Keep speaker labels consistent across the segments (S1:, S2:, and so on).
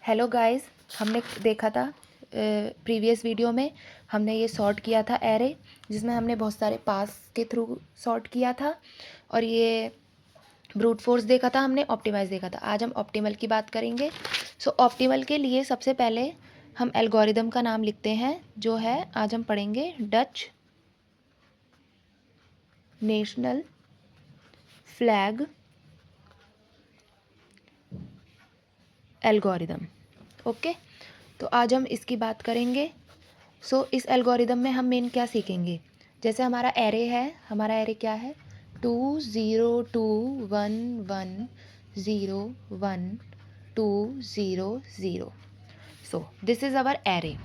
S1: Hello guys, हमने देखा था प्रीवियस वीडियो में हमने ये सॉर्ट किया था एरे, जिसमें हमने बहुत सारे पास के थ्रू सॉर्ट किया था और ये ब्रूट फोर्स देखा था, हमने ऑप्टिमाइज देखा था। आज हम ऑप्टिमल की बात करेंगे। सो ऑप्टिमल के लिए सबसे पहले हम एल्गोरिदम का नाम लिखते हैं, जो है आज हम पढ़ेंगे Dutch national flag algorithm. Okay, तो आज हम इसकी बात करेंगे। इस एल्गोरिदम में हम मेन क्या सीखेंगे, जैसे हमारा एरे है, हमारा एरे क्या है 2 0 2 1 1 0 1 2 0 0। This is our array.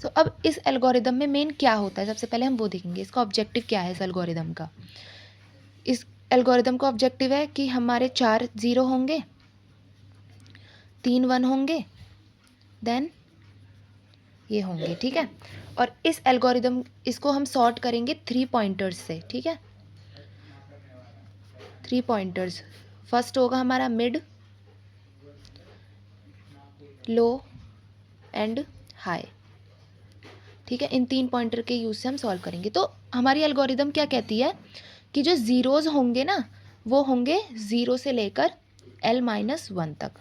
S1: अब इस एल्गोरिदम में मेन क्या होता है, सबसे पहले हम वो देखेंगे। इसका ऑब्जेक्टिव क्या है इस एल्गोरिदम का। इस एल्गोरिदम का ऑब्जेक्टिव है कि हमारे 4 0 होंगे, 3 1 होंगे, देन ये होंगे, ठीक है। और इस एल्गोरिदम इसको हम सॉर्ट करेंगे 3 पॉइंटर्स से, ठीक है। 3 पॉइंटर्स, फर्स्ट होगा हमारा मिड, लो एंड हाई, ठीक है। इन 3 पॉइंटर के यूज़ से हम सॉल्व करेंगे। तो हमारी एल्गोरिदम क्या कहती है कि जो ज़ीरोज़ होंगे ना, वो होंगे 0 से लेकर L-1 तक,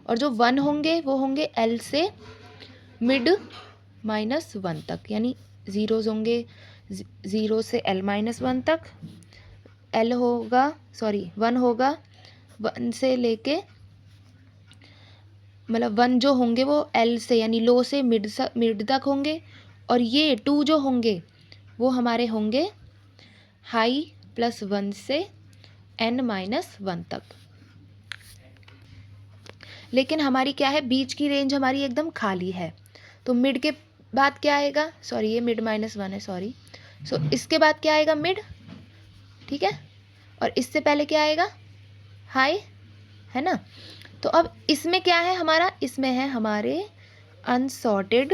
S1: और जो 1 होंगे वो होंगे L से मिड -1 तक, यानी ज़ीरोज़ होंगे 0 से L-1 तक, L होगा 1 होगा 1 से लेके, मतलब 1 जो होंगे वो L से यानी लो से मिड तक होंगे, और ये 2 जो होंगे वो हमारे होंगे हाई +1 से N-1 तक। लेकिन हमारी क्या है, बीच की रेंज हमारी एकदम खाली है। तो मिड के बाद क्या आएगा, ये मिड -1 है, इसके बाद क्या आएगा, मिड, ठीक है। और इससे पहले क्या आएगा, हाई, है ना। तो अब इसमें क्या है हमारा, इसमें है हमारे अनसॉर्टेड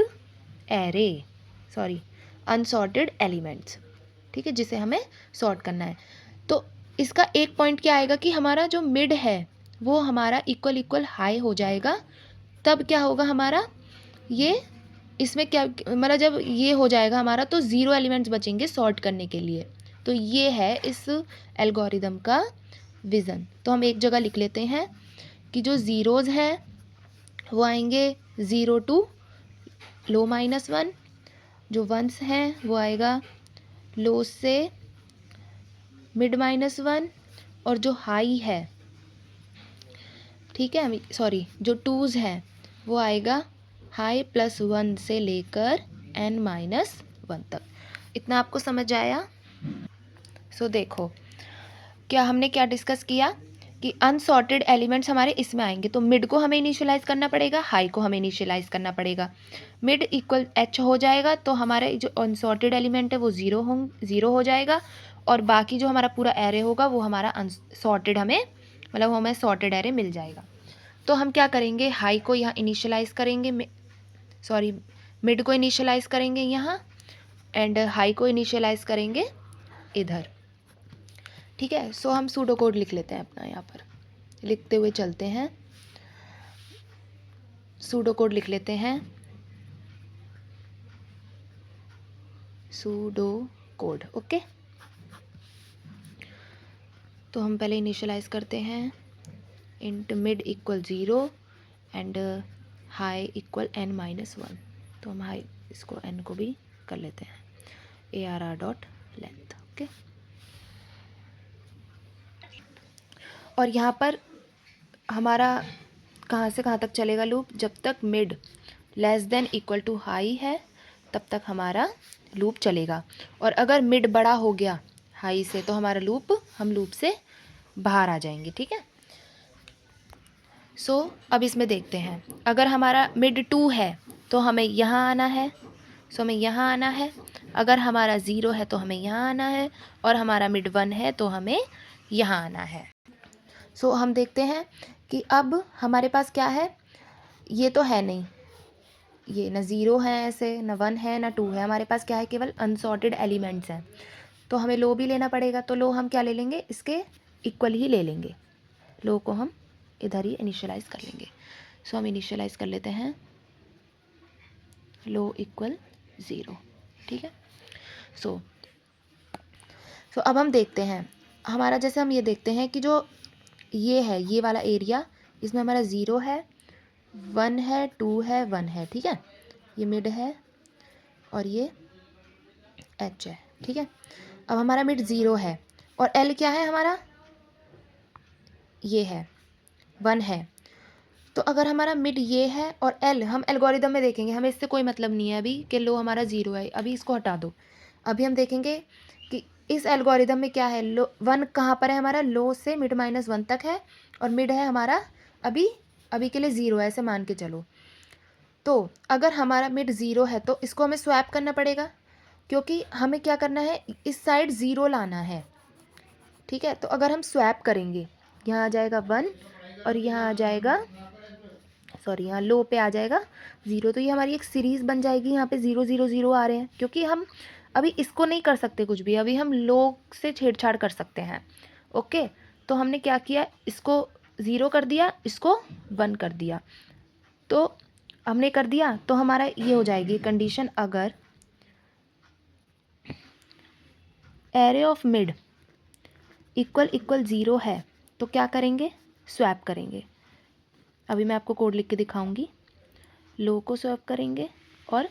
S1: एरे, अनसॉर्टेड एलिमेंट्स, ठीक है, जिसे हमें सॉर्ट करना है। तो इसका एक पॉइंट क्या आएगा कि हमारा जो मिड है वो हमारा इक्वल हाई हो जाएगा। तब क्या होगा हमारा, ये इसमें क्या, मतलब जब ये हो जाएगा हमारा, तो 0 एलिमेंट्स बचेंगे सॉर्ट करने के लिए। तो ये है इस एल्गोरिदम का विज़न। तो हम एक जगह लिख लेते हैं कि जो ज़ीरोज़ है वो आएंगे 0 to लो -1, जो वंस हैं वो आएगा लो से मिड -1, और जो हाई है, ठीक है, जो टूज़ हैं वो आएगा हाई +1 से लेकर N-1 तक। इतना आपको समझ आया। देखो क्या हमने क्या डिस्कस किया कि अनसॉर्टेड एलिमेंट्स हमारे इसमें आएंगे, तो मिड को हमें इनिशियलाइज करना पड़ेगा, हाई को हमें इनिशियलाइज करना पड़ेगा। मिड इक्वल H हो जाएगा, तो हमारे जो अनसॉर्टेड एलिमेंट है वो 0 हो जाएगा, और बाकी जो हमारा पूरा एरे होगा वो हमारा अनसॉर्टेड हमें सॉर्टेड एरे मिल जाएगा। तो हम क्या करेंगे, हाई को यहाँ इनिशियलाइज करेंगे, मिड को इनिशियलाइज करेंगे यहाँ, एंड हाई को इनिशियलाइज करेंगे इधर, ठीक है। हम सूडो कोड लिख लेते हैं अपना, यहाँ पर लिखते हुए चलते हैं। सूडो कोड लिख लेते हैं, सूडो कोड, ओके। तो हम पहले इनिशियलाइज करते हैं, int mid equal 0 and high equal N-1। तो हम हाई इसको N को भी कर लेते हैं, ARR.length, ओके। और यहाँ पर हमारा कहाँ से कहाँ तक चलेगा लूप, जब तक मिड < हाई है तब तक हमारा लूप चलेगा। और अगर मिड बड़ा हो गया हाई से, तो हमारा हम लूप से बाहर आ जाएंगे, ठीक है। अब इसमें देखते हैं, अगर हमारा मिड 2 है तो हमें यहाँ आना है, हमें यहाँ आना है। अगर हमारा 0 है तो हमें यहाँ आना है, और हमारा मिड 1 है तो हमें यहाँ आना है। हम देखते हैं कि अब हमारे पास क्या है, ये तो है नहीं, ये ना 0 है ऐसे, ना 1 है, ना 2 है, हमारे पास क्या है, केवल अनसॉर्टेड एलिमेंट्स हैं। तो हमें लो भी लेना पड़ेगा, तो लो हम क्या ले लेंगे, इसके इक्वल ही ले लेंगे, लो को हम इधर ही इनिशियलाइज कर लेंगे। सो हम इनिशियलाइज कर लेते हैं लो इक्वल 0, ठीक है। सो अब हम देखते हैं हमारा, जैसे हम ये देखते हैं कि जो ये है ये वाला एरिया, इसमें हमारा 0 है, 1 है, 2 है, 1 है, ठीक है। ये मिड है और ये एच है, ठीक है। अब हमारा मिड 0 है और एल क्या है हमारा, ये है 1 है। तो अगर हमारा मिड ये है और एल, हम एल्गोरिदम में देखेंगे, हमें इससे कोई मतलब नहीं है अभी कि लो हमारा 0 है, अभी इसको हटा दो। अभी हम देखेंगे कि इस एल्गोरिदम में क्या है, लो 1 कहाँ पर है हमारा, लो से मिड -1 तक है और मिड है हमारा अभी के लिए 0 है, ऐसे मान के चलो। तो अगर हमारा मिड 0 है तो इसको हमें स्वैप करना पड़ेगा, क्योंकि हमें क्या करना है, इस साइड 0 लाना है, ठीक है। तो अगर हम स्वैप करेंगे, यहाँ आ जाएगा 1 और यहाँ आ जाएगा, सॉरी यहाँ लो पे आ जाएगा 0, तो ये हमारी एक सीरीज़ बन जाएगी। यहाँ पे 0 0 0 आ रहे हैं, क्योंकि हम अभी इसको नहीं कर सकते कुछ भी, अभी हम लो से छेड़छाड़ कर सकते हैं। ओके, तो हमने क्या किया, इसको 0 कर दिया, इसको 1 कर दिया, तो हमने कर दिया। तो हमारा ये हो जाएगी कंडीशन, अगर एरे ऑफ मिड इक्वल 0 है तो क्या करेंगे, स्वैप करेंगे। अभी मैं आपको कोड लिख के दिखाऊंगी। लो को स्वैप करेंगे और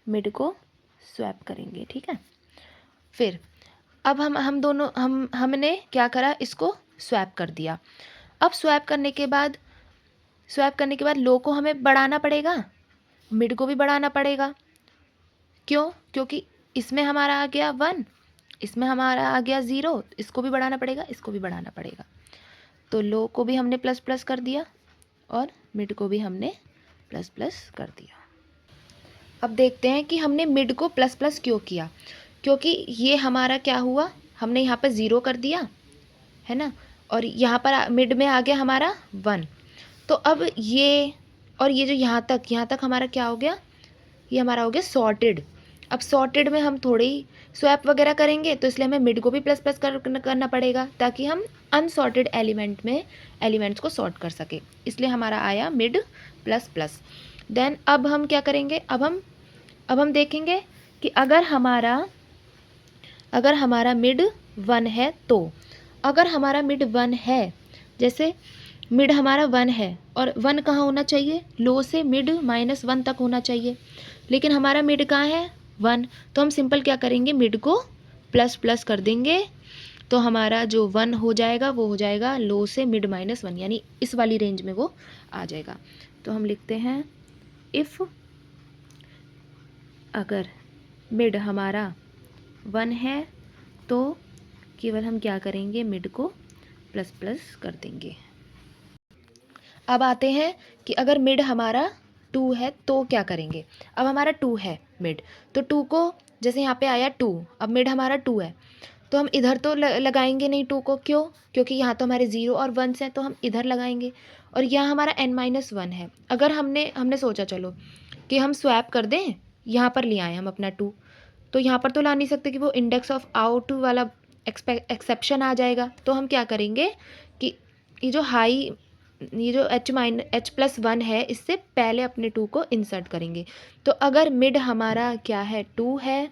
S1: मिड को स्वैप करेंगे, ठीक है। फिर अब हम दोनों हमने क्या करा, इसको स्वैप कर दिया। अब स्वैप करने के बाद लो को हमें बढ़ाना पड़ेगा, मिड को भी बढ़ाना पड़ेगा। क्यों, क्योंकि इसमें हमारा आ गया 1, इसमें हमारा आ गया 0, इसको भी बढ़ाना पड़ेगा, इसको भी बढ़ाना पड़ेगा। तो लो को भी हमने प्लस प्लस कर दिया और मिड को भी हमने प्लस प्लस कर दिया। अब देखते हैं कि हमने मिड को प्लस प्लस क्यों किया, क्योंकि ये हमारा क्या हुआ, हमने यहाँ पर 0 कर दिया है ना, और यहाँ पर मिड में आ गया हमारा 1। तो अब ये और ये जो यहाँ तक हमारा क्या हो गया, ये हमारा हो गया सॉर्टेड। अब सॉर्टेड में हम थोड़ी ही स्वैप वगैरह करेंगे, तो इसलिए हमें मिड को भी प्लस प्लस करना पड़ेगा, ताकि हम अनसॉर्टेड एलिमेंट्स को सॉर्ट कर सके। इसलिए हमारा आया मिड प्लस प्लस। देन अब हम क्या करेंगे, अब हम देखेंगे कि अगर हमारा मिड 1 है, तो अगर हमारा मिड 1 है, जैसे मिड हमारा 1 है और 1 कहाँ होना चाहिए, लो से मिड -1 तक होना चाहिए, लेकिन हमारा मिड कहाँ है 1, तो हम सिंपल क्या करेंगे, मिड को प्लस प्लस कर देंगे। तो हमारा जो 1 हो जाएगा वो हो जाएगा लो से मिड -1, यानी इस वाली रेंज में वो आ जाएगा। तो हम लिखते हैं इफ़ अगर मिड हमारा 1 है तो केवल हम क्या करेंगे, मिड को प्लस प्लस कर देंगे। अब आते हैं कि अगर मिड हमारा 2 है तो क्या करेंगे। अब हमारा 2 है मिड, तो 2 को जैसे यहाँ पे आया 2, अब मिड हमारा 2 है, तो हम इधर तो लगाएंगे नहीं 2 को, क्यों, क्योंकि यहाँ तो हमारे 0 और 1 हैं, तो हम इधर लगाएंगे। और यहाँ हमारा n-1 है। अगर हमने सोचा चलो कि हम स्वैप कर दें, यहाँ पर ले आए हम अपना 2, तो यहाँ पर तो ला नहीं सकते कि वो इंडेक्स ऑफ आउट वाला एक्सेप्शन आ जाएगा। तो हम क्या करेंगे कि ये जो h+1 है, इससे पहले अपने 2 को इंसर्ट करेंगे। तो अगर मिड हमारा क्या है 2 है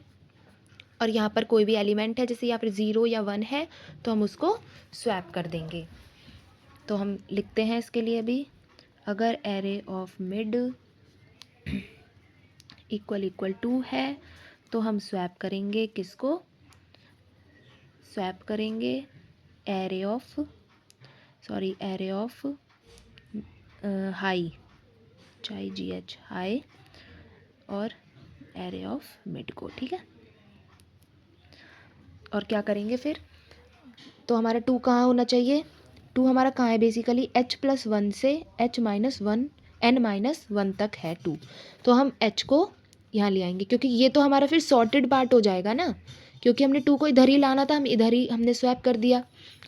S1: और यहाँ पर कोई भी एलिमेंट है, जैसे यहाँ पर 0 या 1 है, तो हम उसको स्वैप कर देंगे। तो हम लिखते हैं इसके लिए भी, अगर एरे ऑफ मिड इक्वल 2 है तो हम स्वैप करेंगे, किसको स्वैप करेंगे, array of high, HIGH high, और एरे ऑफ मिड को, ठीक है। और क्या करेंगे फिर, तो हमारा 2 कहाँ होना चाहिए, 2 हमारा कहाँ है, बेसिकली h+1 से n-1 तक है 2, तो हम h को यहाँ ले आएंगे, क्योंकि ये तो हमारा फिर सॉर्टेड पार्ट हो जाएगा ना, क्योंकि हमने 2 को इधर ही लाना था, हम इधर ही हमने स्वैप कर दिया,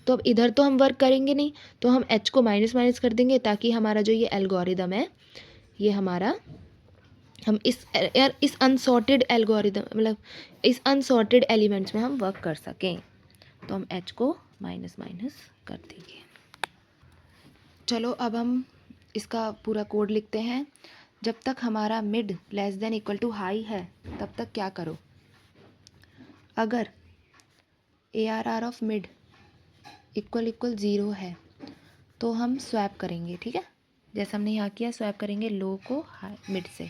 S1: तो अब इधर तो हम वर्क करेंगे नहीं, तो हम h को माइनस कर देंगे, ताकि हमारा जो ये एल्गोरिदम है, ये हमारा हम इस अनसॉर्टेड एल्गोरिदम, मतलब इस अनसॉर्टेड एलिमेंट्स में हम वर्क कर सकें। तो हम h को माइनस कर देंगे। चलो अब हम इसका पूरा कोड लिखते हैं। जब तक हमारा mid less than equal to high है तब तक क्या करो, अगर ARR ऑफ मिड इक्वल 0 है तो हम स्वैप करेंगे, ठीक है, जैसे हमने यहाँ किया, स्वैप करेंगे लो को हाई मिड से,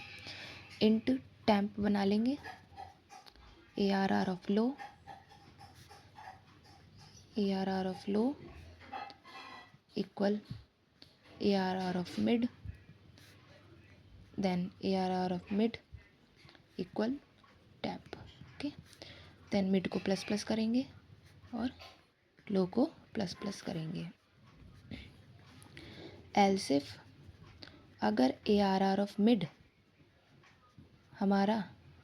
S1: इंट टेम्प बना लेंगे ARR of low, ARR of low equal ARR of mid, then ARR of mid equal temp, okay. Then mid को प्लस प्लस करेंगे और लो को प्लस प्लस करेंगे। एल्स इफ अगर ARR ऑफ मिड हमारा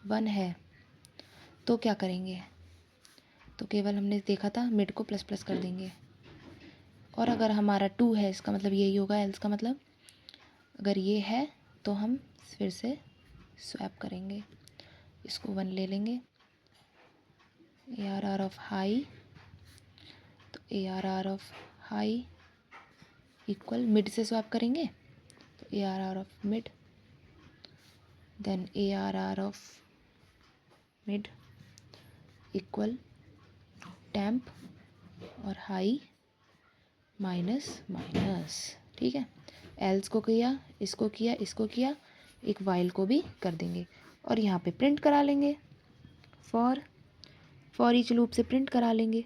S1: 1 है तो क्या करेंगे, तो केवल हमने देखा था मिड को प्लस प्लस कर देंगे। और अगर हमारा 2 है इसका मतलब यही होगा, एल्स का मतलब अगर ये है तो हम फिर से स्वैप करेंगे, इसको 1 ले लेंगे। ARR ऑफ हाई, तो ARR of high equal mid से स्वैप करेंगे तो ARR of mid, then ARR of mid equal temp और हाई माइनस माइनस, ठीक है। एल्स को किया, इसको किया, इसको किया, एक वाइल को भी कर देंगे और यहाँ पे प्रिंट करा लेंगे, फॉर ईच लूप से प्रिंट करा लेंगे।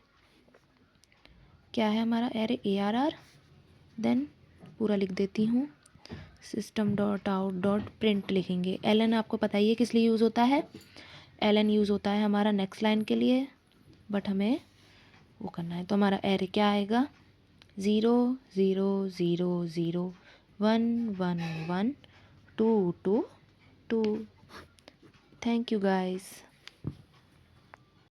S1: क्या है हमारा एरे ARR, देन पूरा लिख देती हूँ, system dot out dot print लिखेंगे। ln आपको पता ही है किस लिए यूज़ होता है, ln यूज़ होता है हमारा नेक्स्ट लाइन के लिए, बट हमें वो करना है। तो हमारा एरे क्या आएगा, 0 0 0 0 1 1 1 2 2 2। Thank you guys.